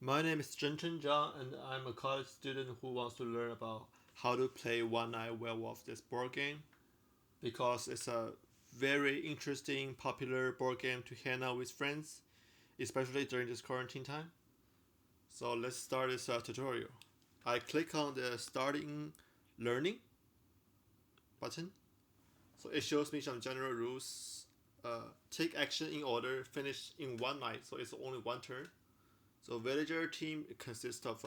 My name is Zhengchen Zhang, and I'm a college student who wants to learn about how to play One Night Werewolf, this board game, because it's a very interesting, popular board game to hang out with friends, especially during this quarantine time. So let's start this tutorial. I click on the starting learning button. So it shows me some general rules. Take action in order, finish in one night, so it's only one turn. So villager team consists of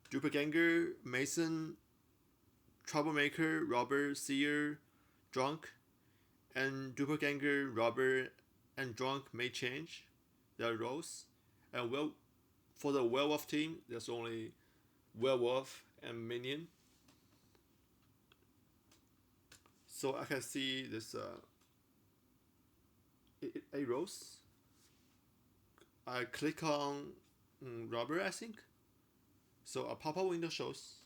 Doppelganger, Mason, Troublemaker, Robber, Seer, Drunk, and Doppelganger, Robber, and Drunk may change their roles. And for the Werewolf team, there's only Werewolf and Minion. So I can see this a roles. I click on Robber, I think. So a pop-up window shows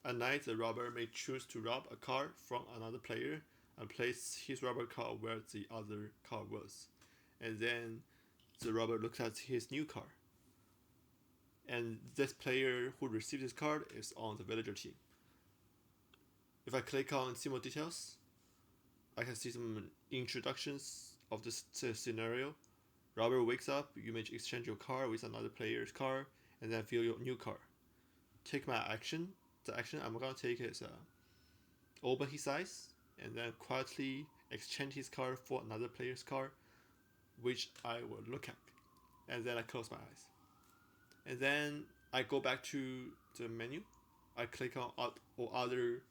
at night, the robber may choose to rob a card from another player and place his robber card where the other card was. And then the robber looks at his new card. And this player who received this card is on the villager team. If I click on see more details, I can see some introductions of this scenario. Robber wakes up, you may exchange your card with another player's card, and then fill your new card. Take my action. The action I'm gonna take is open his eyes and then quietly exchange his card for another player's card, which I will look at, and then I close my eyes, and then I go back to the menu. I click on other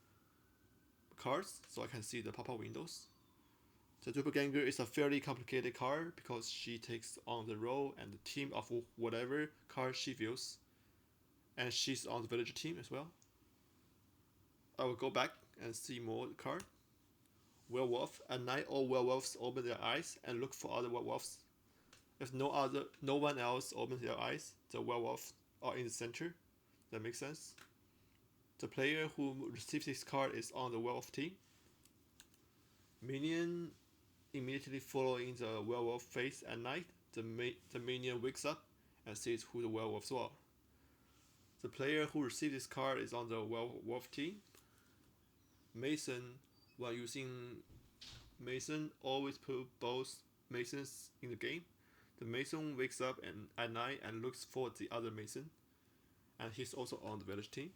cards so I can see the pop-up windows. The Doppelganger is a fairly complicated card because she takes on the role and the team of whatever card she feels, and she's on the villager team as well. I will go back and see more card. Werewolf. At night, all werewolves open their eyes and look for other werewolves. If no one else opens their eyes, the werewolves are in the center. That makes sense. The player who receives this card is on the werewolf team. Minion immediately following the werewolf face at night. The minion wakes up and sees who the werewolves are. The player who received this card is on the werewolf team. Mason, while using Mason, always put both Masons in the game. The Mason wakes up at night and looks for the other Mason, and he's also on the village team.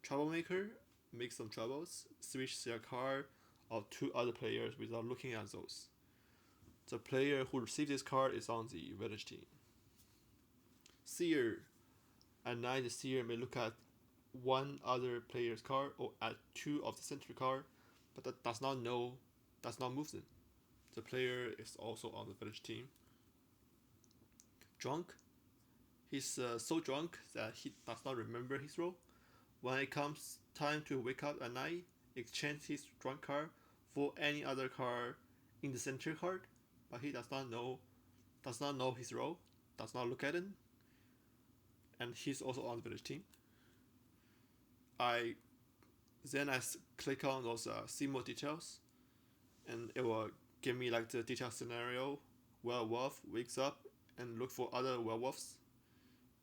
Troublemaker makes some troubles, switch their card of two other players without looking at those. The player who received this card is on the village team. Seer. At night, the seer may look at one other player's card or at two of the center card, but that does not move them. The player is also on the village team. Drunk. He's so drunk that he does not remember his role. When it comes time to wake up at night, exchange his drunk card for any other card in the center card, but he does not know his role, does not look at it, and he's also on the village team. I click on those see more details, and it will give me like the detailed scenario. Werewolf wakes up and look for other werewolves.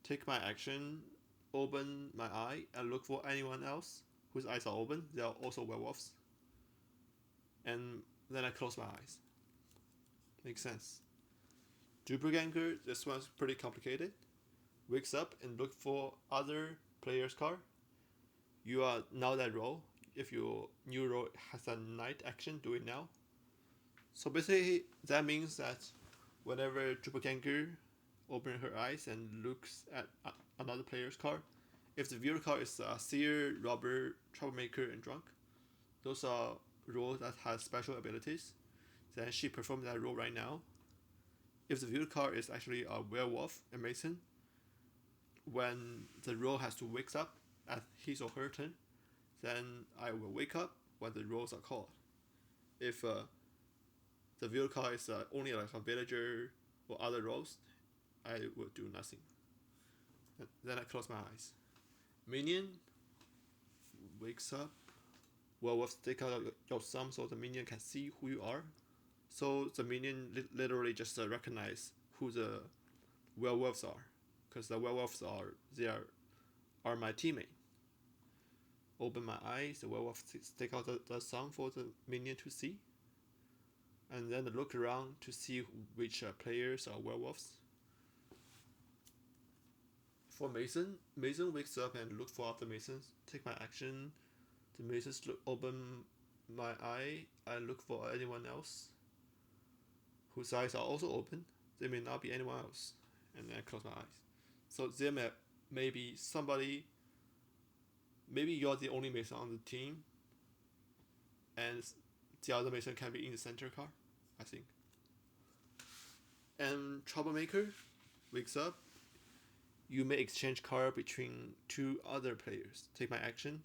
Take my action, open my eye and look for anyone else whose eyes are open. They are also werewolves. And then I close my eyes. Makes sense. Doppelganger, this one's pretty complicated. Wakes up and look for other player's card. You are now that role. If your new role has a night action, do it now. So basically, that means that whenever Doppelganger opens her eyes and looks at another player's card, if the viewer card is Seer, Robber, Troublemaker, and Drunk, those are roles that have special abilities, then she performs that role right now. If the viewer card is actually a Werewolf and Mason, when the role has to wake up at his or her turn, then I will wake up when the roles are called. If the viewer card is only like a villager or other roles, I will do nothing. Then I close my eyes. Minion wakes up. Werewolf stick out your thumb so the minion can see who you are. So the minion literally just recognize who the werewolves are, because the werewolves are my teammate. Open my eyes, the werewolf take out the song for the minion to see, and then look around to see which players are werewolves. For Mason wakes up and look for other Masons. Take my action. The Masons open my eye. I look for anyone else whose eyes are also open. There may not be anyone else, and then I close my eyes. So there may be somebody. Maybe you're the only Mason on the team, and the other Mason can be in the center card, I think. And Troublemaker wakes up. You may exchange card between two other players. Take my action.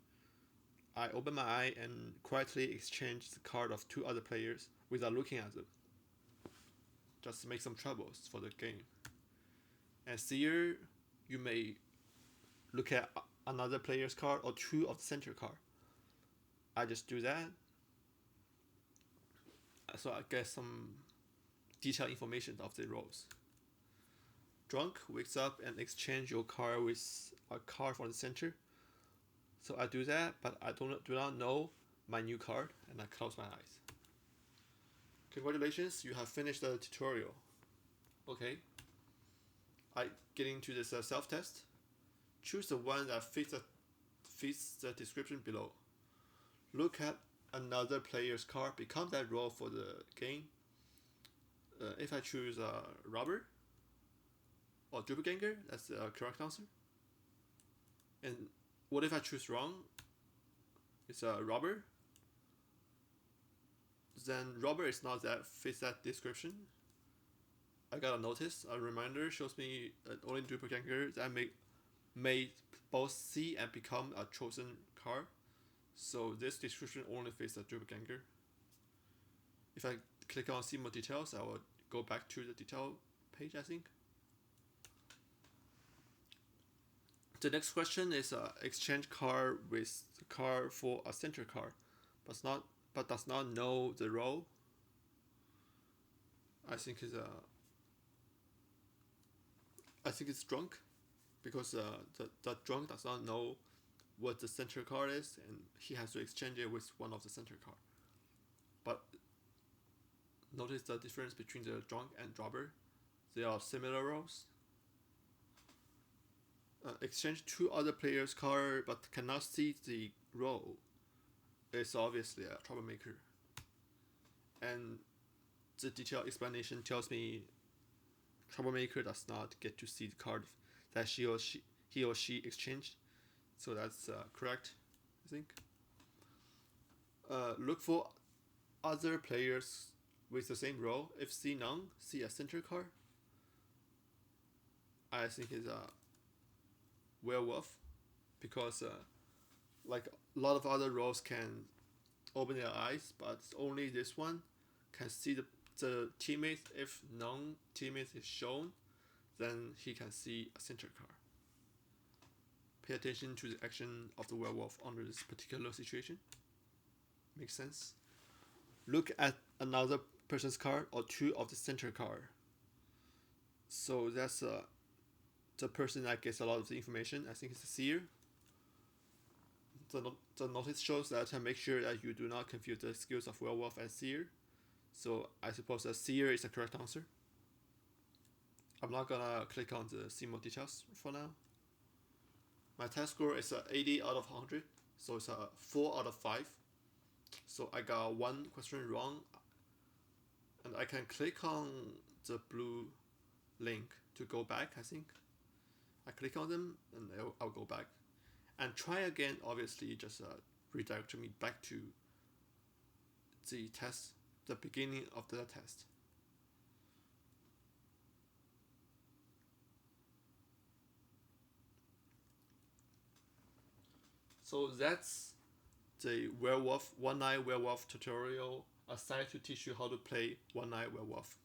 I open my eye and quietly exchange the card of two other players without looking at them. Just make some troubles for the game. And Seer, you may look at another player's card or two of the center card. I just do that. So I get some detailed information of the roles. Drunk wakes up and exchange your card with a card from the center. So I do that, but I do not know my new card, and I close my eyes. Congratulations, you have finished the tutorial. Okay. I get into this self-test. Choose the one that fits the description below. Look at another player's card. Become that role for the game. If I choose robber or doppelganger, that's the correct answer. And what if I choose wrong? It's a robber. Then robber is not that fits that description. I got a notice. A reminder shows me only doppelganger that may both see and become a chosen card. So this description only fits the doppelganger. If I click on see more details, I will go back to the detail page, I think. The next question is exchange card with the card for a center card, but does not know the role. I think it's drunk, because the drunk does not know what the center card is, and he has to exchange it with one of the center card. But notice the difference between the drunk and robber. They are similar roles. Exchange two other players' card but cannot see the role. It's obviously a troublemaker. And the detailed explanation tells me troublemaker does not get to see the card that he or she exchanged. So that's correct, I think. Look for other players with the same role. If see none, see a center card. I think it's a werewolf, because like a lot of other roles can open their eyes, but only this one can see the teammates. If none teammates is shown, then he can see a center card. Pay attention to the action of the werewolf under this particular situation. Makes sense. Look at another person's card or two of the center card. So that's the person that gets a lot of the information. I think it's the seer. The notice shows that make sure that you do not confuse the skills of werewolf and seer. So I suppose the seer is the correct answer. I'm not gonna click on the see more details for now. My test score is 80 out of 100, so it's a 4 out of 5. So I got one question wrong, and I can click on the blue link to go back, I think. I click on them and I'll go back and try again. Obviously, just redirect me back to the test, the beginning of the test. So that's the werewolf, one-eye werewolf tutorial, aside to teach you how to play one-eye werewolf.